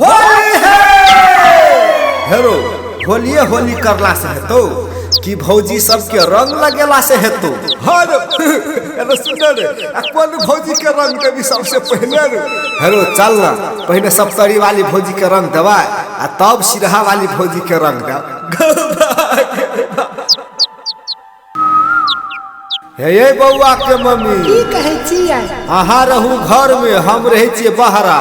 होली है हेरो होलिये होली करला से है तो कि भौजी सबके रंग लगेला से है तो हर एलो सुंदर अपन भौजी के रंग देवी सबसे पहले हेरो चल ना पहले सप्तरी वाली भौजी के रंग देवा आ तब सिरहा वाली भौजी के रंग दे हे बउआ के मम्मी की कहै छियै अहाँ रहू घर में हम रहे छिए बहरा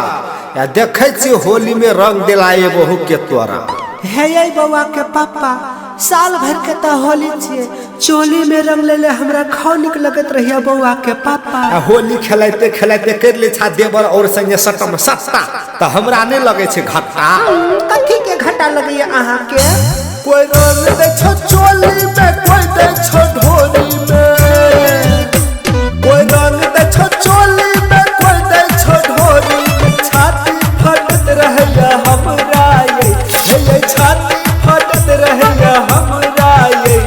या देखे छिए होली में रंग दिलाए बहु के तोरा हे बउआ के पापा साल भर के तो होली छियै चोली में रंग लेले हमरा खाओ निक लगत रहिया बउआ के पापा होली खेलाइते खेलाइते कर ले छा देवर और संगे सट्टा सट्टा तो हमरा नहीं लगे छे घाटा कथी के घाटा लगे अहाँ के कोई रंग दे छो चोली में कोई दे छो ढोली में कोई रंग दे छो चोली में कोई दे छो ढोली में छाती फटत रहया हमरा ये छाती फटत रहया हमरा ये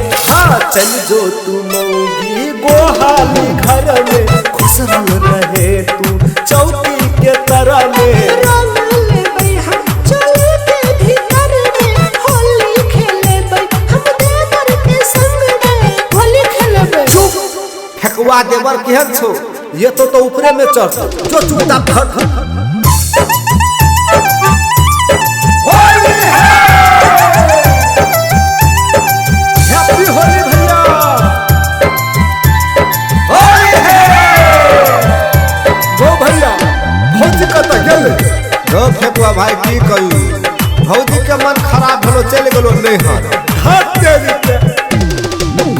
चल जो तू मौगी गोहाली घर में खुश रहे तू चौकी के तरह में रंग लेबै हम चोली के भीतर में होली खेलेबै हम देवर के संग में होली खेलेबै फेकवा देवर केहन छो ये तो ऊपरे में चढ़ जो चुपचाप घर फेकुआ भाई की कही भौजी के मन खराब भलो चल गलो नहीं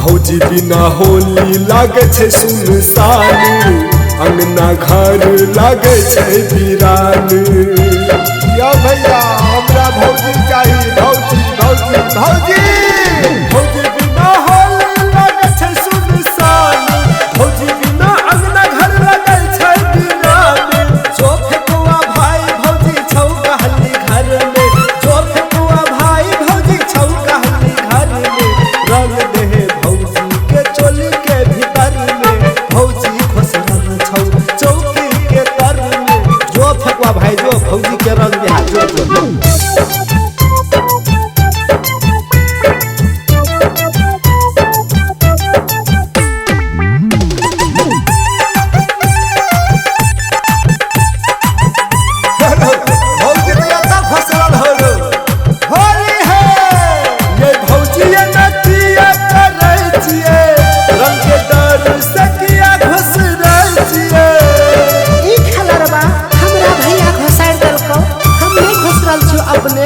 भौजी बिना होली लागे छे सुनसान अंगना घर लागे छे वीरान या भैया हमरा भौजी चाहिए भौजी भौजी भौजी भौजी बिना होली लागे छे सुनसान भौजी बिना अंगना घर लागे छे वीरान जो फेकुआ भाई भौजी छौ कहली घर में जो फेकुआ भाई भौजी छौ कहली घर में रंग दे भौजी के चोली के भीतर में भौजी खुश रंग छौ चौकी के तर में जो फेकुआ भाई जो भौजी के रंग दे जो अपने